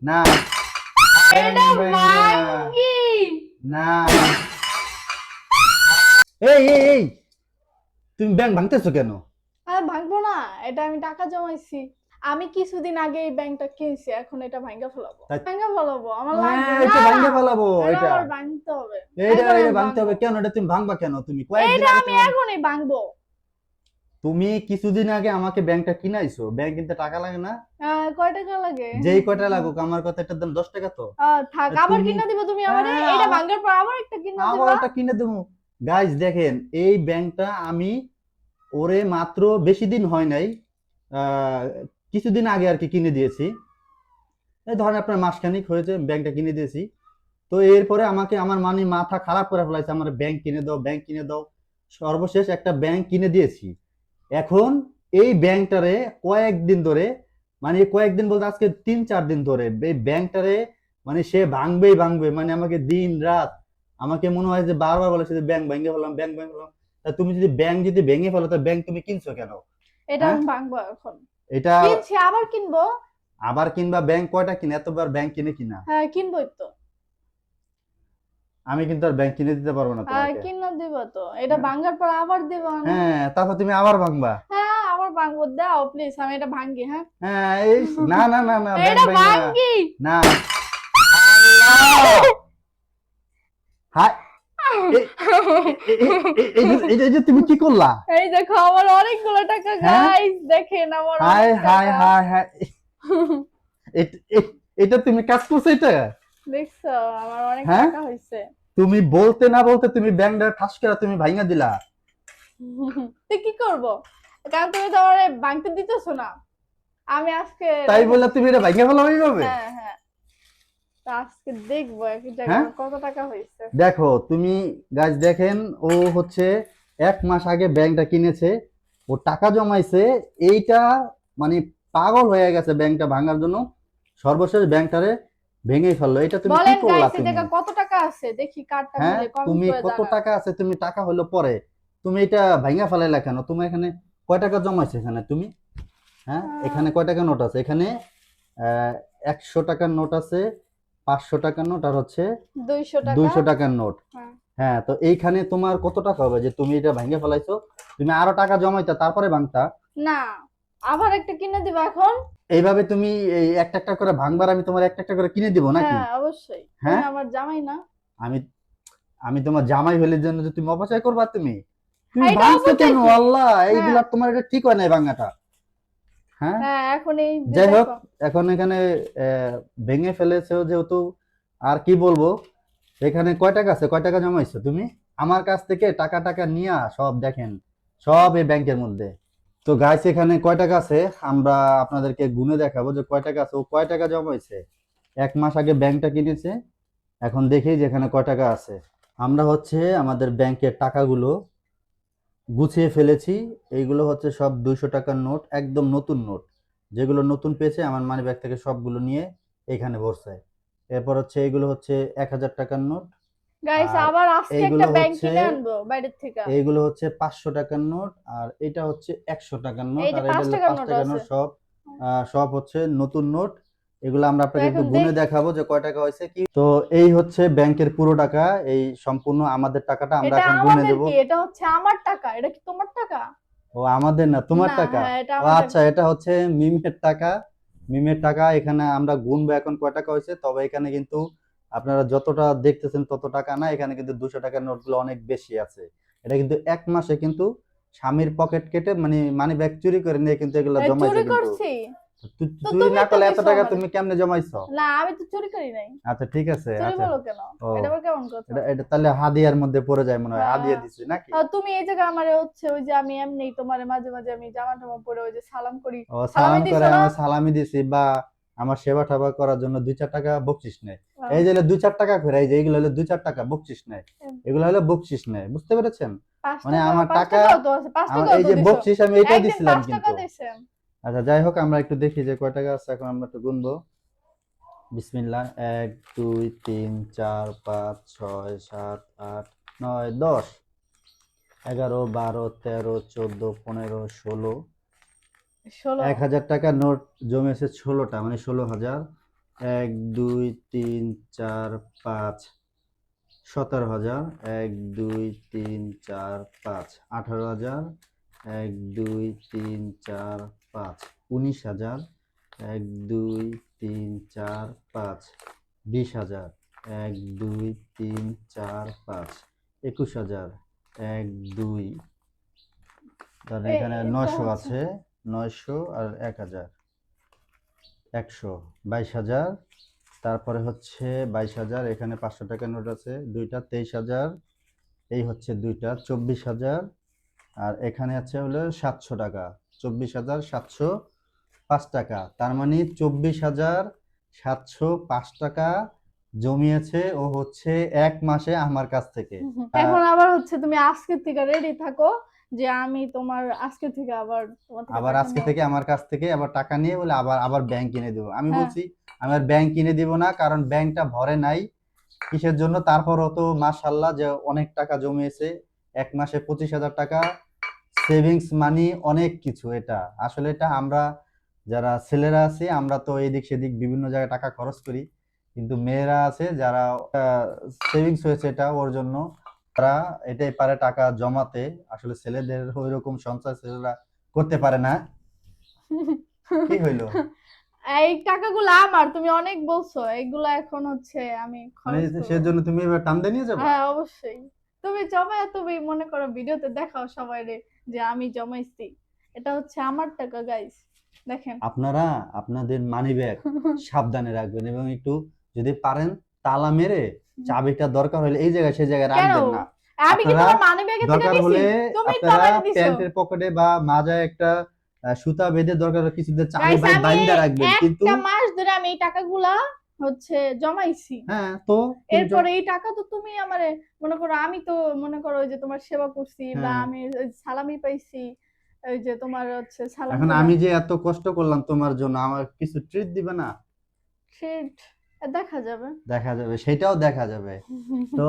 না এটা ব্যাংক ভাঙবো না। ভাঙ্গি। না এই এই এই তুমি ব্যাংক ভাঙতেছো কেন? আর ভাঙবো না, এটা আমি টাকা জমাইছি। আমি কিছুদিন আগে এই ব্যাংকটা কিনছি, এখন এটা ভাঙ্গা ফেলাবো। তাই- ভাঙ্গা ফেলাবো, আমার লাগবে না। এটা ভাঙতে পালাবো এটা এটা আমার ভাঙতে হবে। এইটা এখন এটা আমি ভাঙতে হবে ভাঙবো। কেন? এটা তুমি ভাঙবা কেন? তুমি কয়েকদিন এটা আগে আমি তোমার এখনই ভাঙবো। তুমি কিছুদিন আগে আমাকে ব্যাংকটা কিনাইছো, ব্যাংক কিনতে টাকা লাগে না? কয় টাকা লাগে? যেই কয়টা লাগুক, আমার কথা এটার দাম 10 টাকা তো। থাক, তা আবার তুমি কিনা দিবা তুমি আমারে? এটা আবার ভাঙার পর আবার একটা কিনা আবার দিবা? একটা কিনে দেবো। গাইজ দেখেন, এই ব্যাংকটা আমি ওরে মাত্র বেশি দিন হয় নাই, আহ, কিছুদিন আগে আর কি কিনে দিয়েছি। এই ধরেন আপনার মাসখানিক হয়েছে ব্যাংকটা কিনে দিয়েছি। তো এরপরে আমাকে আমার মাথা খারাপ করে ফেলাইছে, আমার ব্যাংক কিনে দাও, ব্যাংক কিনে দাও। সর্বশেষ একটা ব্যাংক কিনে দিয়েছি। এখন এই ব্যাংকটারে কয়েকদিন ধরে, মানে কয়েকদিন বলতে আজকে 3-4 দিন ধরে এই ব্যাংকটারে, মানে সে ভাঙবেই ভাঙবে, মানে আমাকে দিন রাত আমাকে মনে হয় যে বারবার বলেছে যে ব্যাংক ভেঙে ফেললাম, ব্যাংক ভেঙে ফেললাম। তা তুমি যদি ব্যাংক যদি ভেঙে ফেলো, তা ব্যাংক তুমি কিনছো কেন? এটা হ্যাঁ, আমি ভাঙবো এখন। এটা কিনছি, আবার কিনবো। আবার কিনবা? ব্যাংক কয়টা কিনে, এতবার ব্যাংক কিনে কিনা? হ্যাঁ, কিনবোই তো। আমি কিন্তু আর ব্যাংক কিনে দিতে পারবো না হ্যাঁ, তোমাকে। কিনা দিবা তো। এটা হ্যাঁ, ভাঙার পর আবার দিবা না? হ্যাঁ, তারপর তুমি আবার ভাঙবা। হ্যাঁ, আবার ভাঙবো, দাও প্লিজ, আমি এটা ভাঙ্গি। হ্যাঁ, হ্যাঁ এই না না না না, ব্যাংক এটা ভাঙবে না। ভাঙ্গি। না আল্লাহ! হায়! এ- এই যে তুমি কি করলা? এই দেখো আমার অনেকগুলো টাকা, হ্যাঁ, গাইস দেখেন আমার হায় অনেক হায় টাকা। হায় হায়! এটা তুমি কাজ করছো এটা? দেখছো আমার অনেক হ্যাঁ, টাকা হয়েছে। তুমি বলতে না বলতে তুমি ব্যাংকটা ঠাস করে তুমি ভাঙা দিলা। তুই কি করবো? কারণ তুমি তো আমার ভাঙতে দিতেছো না। আমি আজকে তাই বলে তুমি এটা ভাঙা ফেলা এইভাবে? হ্যাঁ হ্যাঁ, তো আজকে দেখবো এক জায়গায় হ্যাঁ, আমার কত টাকা হয়েছে। দেখো তুমি, গাছ দেখেন, ও হচ্ছে 1 মাস আগে ব্যাংকটা কিনেছে, ও টাকা জমাইছে এইটা, মানে পাগল হয়ে গেছে ব্যাংকটা ভাঙার জন্য। সর্বশেষ ব্যাংকটারে ভেঙে ফেললো। এটা তুমি কি বলেন করলা গাইস, এই তুমি? জায়গা কত টাকা আছে দেখি, কার্ডটা হ্যাঁ, মিলে কমেন্ট তুমি করে কত জানান। টাকা আছে, তুমি টাকা হলো পরে, তুমি এটা ভাঙা ফেলাইলা কেন? তুমি এখানে কয় টাকা জমাইছো এখানে তুমি? হ্যাঁ, এখানে কয় টাকা নোট আছে? এখানে 100 টাকার নোট আছে, 500 টাকার নোট, আর হচ্ছে 200 টাকা। 200 টাকার নোট। হ্যাঁ। হ্যাঁ, তো এইখানে তোমার কত টাকা হবে যে তুমি এটা ভাঙে ফেলাইছো? তুমি আরো টাকা জমাইতা, তারপরে ভাঙতা। না, আবার একটা কিনে দিবা এখন? এইভাবে তুমি এই একটা একটা করে ভাঙবার, আমি তোমার একটা একটা করে কিনে দিব নাকি? হ্যাঁ অবশ্যই, তুমি হ্যাঁ, আমার জামাই না? আমি আমি তোমার জামাই হইলে জন্য যে তুমি অপচয় করবা? তুমি তুমি এটা ভাঙছো অপচয় কেন? কি? আল্লাহ, হ্যাঁ এইগুলা তোমার এটা ঠিক হয় না ভাঙাটা। হ্যাঁ, হ্যাঁ, এখন এই যে যাই হোক, দেখো। এখন এখানে ভেঙে ফেলেছো যেহেতু, আর কি বলবো। এখানে কয় টাকা আছে, কয় টাকা জমাইছো তুমি? আমার কাছ থেকে টাকা টাকা নিয়া সব দেখেন, সব এই ব্যাংকের মধ্যে। তো গাইস, এখানে কয় টাকা আছে আমরা আপনাদেরকে গুনে দেখাবো যে কয় টাকা আছে। ও কয় টাকা জমাইছে, 1 মাস আগে ব্যাংকটা কিনেছে। এখন দেখি যে এখানে কয় টাকা আছে। আমরা হচ্ছে আমাদের ব্যাংকের টাকাগুলো গুছিয়ে ফেলেছি। এইগুলো হচ্ছে সব 200 টাকার নোট, একদম নতুন নোট। যেগুলো নতুন পেয়েছে আমার মানি ব্যাগ থেকে সবগুলো নিয়ে এখানে ভরছে। এরপর হচ্ছে এইগুলো হচ্ছে 1000 টাকার নোট। গাইস, আর আবার আজকে একটা এইগুলো ব্যাংক হচ্ছে কিনে আনবো বাইরের থেকে। এইগুলো হচ্ছে 500 টাকার নোট। আর এটা হচ্ছে 100 টাকার নোট। এই যে আর এটা পাঁচ হলো টাকার পাঁচ নোট টাকার আছে। নোট। সব সব হচ্ছে নতুন নোট। এগুলো আমরা তো আপনাকে একটু এখন গুনে দেখি, দেখাবো যে কয় টাকা হয়েছে কি। তো এই হচ্ছে ব্যাংকের পুরো টাকা, এই সম্পূর্ণ আমাদের টাকাটা আমরা এটা এখন গুনে আমাদের দেব। কি? এটা হচ্ছে আমার টাকা, এটা কি তোমার টাকা? ও আমাদের না, তোমার না, টাকা? হ্যাঁ এটা ও আমাদের। আচ্ছা, এটা হচ্ছে মিমের টাকা। মিমের টাকা এখানে আমরা গুনবো এখন কয় টাকা হয়েছে। তবে এখানে কিন্তু আপনারা যতটা দেখতেছেন তত টাকা না, এখানে কিন্তু 200 টাকার নোটগুলো অনেক বেশি আছে। এটা কিন্তু 1 মাসে কিন্তু স্বামীর পকেট কেটে, মানে মানি ব্যাগ চুরি করে নিয়ে কিন্তু এগুলো জমাইছে চুরি কিন্তু। করছি? তো চুরি তুমি না তো করলে এত দিছো টাকা আমারে। তুমি কেমনে জমাইছো? না, আমি তো চুরি করি নাই। আচ্ছা ঠিক আছে, চুরি আচ্ছা। বলো কেন? ও, এটা আবার কেমন কথা? এটা এটা তাহলে হাদিয়ার মধ্যে পড়ে যায় মনে হয়, হাদিয়া হ্যাঁ। দিছি নাকি? তুমি এই জায়গায় আমারে হচ্ছে ওই যে আমি এমনি তোমার মাঝে মাঝে আমি জামা টামা পরে ওই যে সালাম করি, ও, সালামি সালাম করে দিছো না? আমি সালামি দিছি, বা আমার সেবা টেবা করার জন্য 2-4 টাকা বকশিস নেয়। এই যে 2-4 টাকা করে, এই যে এইগুলো হলো 2-4 টাকা বকশিস নেয়। এগুলো হলো বকশিস নেয়, বুঝতে পেরেছেন? পাঁচ মানে টাকা, আমার পাঁচ টাকা, টাকাও তো আছে, পাঁচ আমার টাকাও এই তো যে দিছো। বকশিস আমি এটাই একদিন দিছিলাম 5 টাকা কিন্তু। দিছেন। আচ্ছা যাই হোক, আমরা একটু দেখি যে কয় টাকা আছে। এখন আমরা একটু গুনবো। বিসমিল্লাহ, 1 2 3 4 5 6 7 8 9 10 11 12 13 14 15 16। 16? 1,000 টাকার নোট জমেছে 16টা, মানে 16,000। 1 2 3 4 5 17,000, 1 2 3 4 5 18,000, 1 2 3 4 5 19,000, 1 2 3 4 5 20,000, 1 2 3 4 5 21,000, 1 2 ধরেন এই এখানে এটা 900 হচ্ছে আছে, 900 আর 1,000, 100 22,000, তারপরে হচ্ছে 22,000, এখানে 500 টাকার নোট আছে দুইটা, 23,000, এই হচ্ছে দুইটা 24,000, আর এখানে আছে হলো 700 টাকা, 24,705 টাকা। তার মানে 24,705 টাকা জমিয়েছে ও হচ্ছে 1 মাসে আমার কাছ থেকে। এখন আবার হচ্ছে তুমি আজকে থেকে রেডি থাকো যে আমি তোমার আজকে থেকে আবার তোমার থেকে আবার টাকা আজকে নেব। থেকে আমার কাছ থেকে আবার টাকা নিয়ে বলে আবার আবার ব্যাংক কিনে দেবো। আমি হ্যাঁ বলছি আমি আর ব্যাংক কিনে দিব না, কারণ ব্যাংকটা ভরে নাই। কিসের জন্য? তারপরও তো মাশাল্লাহ যে অনেক টাকা জমিয়েছে, 1 মাসে 25,000 টাকা সেভিংস মানি, অনেক কিছু। এটা আসলে এটা আমরা যারা ছেলেরা আছি আমরা তো এদিক সেদিক বিভিন্ন জায়গায় টাকা খরচ করি, কিন্তু মেয়েরা আছে যারা সেভিংস হয়েছে এটা ওর জন্য, তারা এটাই পারে টাকা জমাতে। আসলে ছেলেদের ওইরকম সঞ্চয় ছেলেরা করতে পারে না। কি হইলো? এই টাকাগুলো আমার, তুমি অনেক বলছো, এগুলা এখন হচ্ছে আমি মানে খরচ করব। সেজন্য তুমি এবার টান্দে নিয়ে যাবা? হ্যাঁ অবশ্যই। তুমি জমায়, তুমি মনে করো ভিডিওতে দেখাও সবাই যে আমি জমাইছি, এটা হচ্ছে আমার টাকা গাইস, দেখেন। আপনারা আপনাদের মানি ব্যাগ সাবধানে রাখবেন এবং একটু যদি পারেন তালা মেরে চাবিটা দরকার হলে এই জায়গায় সেই জায়গায় কেন? রাখবেন না। আমি কি আপনারা তোমার মানি ব্যাগে থেকে দরকার নিছি? হলে তুমি তো আপনারা আমাকে দিছো। প্যান্টের পকেটে বা মাজায় একটা সুতা বেঁধে দরকার হলে কিছুতে চাবি গাইস আমি বাইন্দা রাখবেন, কিন্তু একটা মাস ধরে আমি এই টাকাগুলা হচ্ছে জমাইছি। হ্যাঁ তো তুমি এরপরে এই টাকা তো তুমি আমারে, মনে করো আমি তো মনে করো ওই যে তোমার সেবা করছি, বা হ্যাঁ আমি ওই সালামি পাইছি, ওই যে তোমার হচ্ছে সালাম এখন দিলাম। আমি যে এত কষ্ট করলাম তোমার জন্য, আমার কিছু ট্রিট দিবে না? সেট দেখা যাবে। দেখা যাবে, সেটাও দেখা যাবে। তো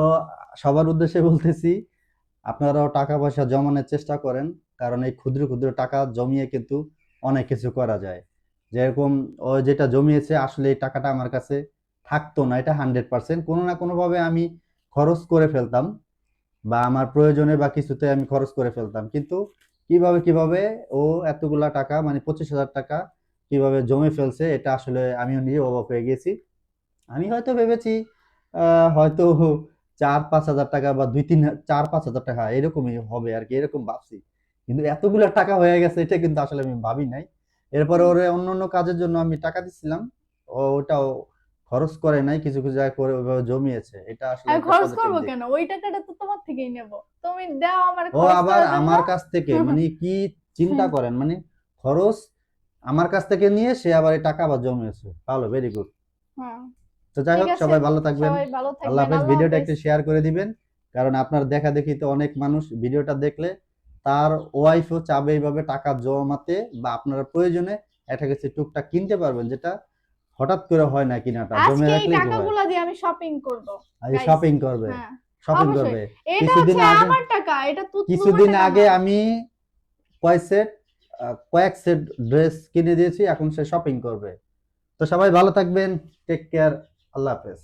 সবার উদ্দেশ্যে বলতেছি আপনারাও টাকা পয়সা জমানোর চেষ্টা করেন, কারণ এই ক্ষুদ্র ক্ষুদ্র টাকা জমিয়ে কিন্তু অনেক কিছু করা যায়। যেরকম ও যেটা জমিয়েছে, আসলে এই টাকাটা আমার কাছে থাকতো না, এটা 100% কোনো না কোনো ভাবে আমি খরচ করে ফেলতাম, বা আমার প্রয়োজনে বা কিছুতে আমি খরচ করে ফেলতাম, কিন্তু কিভাবে কিভাবে ও এতগুলা টাকা মানে 25,000 টাকা কিভাবে জমে ফেলছে, এটা আসলে আমিও নিজে অবাক হয়ে গেছি। আমি হয়তো ভেবেছি হয়তো 4-5 হাজার টাকা বা 4-5 হাজার টাকা এরকমই হবে আর কি, এরকম ভাবছি। কিন্তু এতগুলো টাকা হয়ে গেছে এটা কিন্তু আসলে আমি ভাবি নাই। এরপরে ওরে অন্য অন্য কাজের জন্য আমি টাকা দিছিলাম, ও ওটাও খরচ করে নাই, কিছু কিছু জায়গায় করে ওইভাবে জমিয়েছে। এটা আসলে আমি একটা খরচ পজিটিভ করবো দিক। কেন? ওই টাকাটা তো তোমার থেকেই নেব। তুমি দাও আমার ও খরচ আবার করার জন্য। আমার কাছ থেকে, মানে কি চিন্তা করেন, মানে খরচ আমার কাছ থেকে নিয়ে সে আবার এই টাকা আবার জমিয়েছে। ভালো, ভেরি গুড। হ্যাঁ তো যাই ঠিক হোক, আছে, সবাই ভালো থাকবেন। সবাই ভালো আল্লাহ থাকবেন, হাফেজ। আল্লাহ ভিডিওটা হাফেজ। একটু শেয়ার করে দিবেন, কারণ আপনার দেখা দেখি তো অনেক মানুষ ভিডিওটা দেখলে তার ওয়াইফও চাবে এইভাবে টাকা জমাতে, বা আপনারা প্রয়োজনে একটা কিছু টুকটাক কিনতে পারবেন, যেটা হঠাৎ করে হয় না কিনাটা, জমে আজকে এই রাখলেই তো হয়। টাকাগুলা দিয়ে আমি শপিং করব আর গাইস। শপিং করবে, হ্যাঁ শপিং অবশ্যই। করবে। এটা কিছুদিন হচ্ছে আগে আমার টাকা, এটা তুতলুমের কিছুদিন টাকা আগে না। আমি কয় সেট কয়েক সেট ড্রেস কিনে দিয়েছি, এখন সে শপিং করবে। তো সবাই ভালো থাকবেন, টেক কেয়ার, আল্লাহ হাফেজ।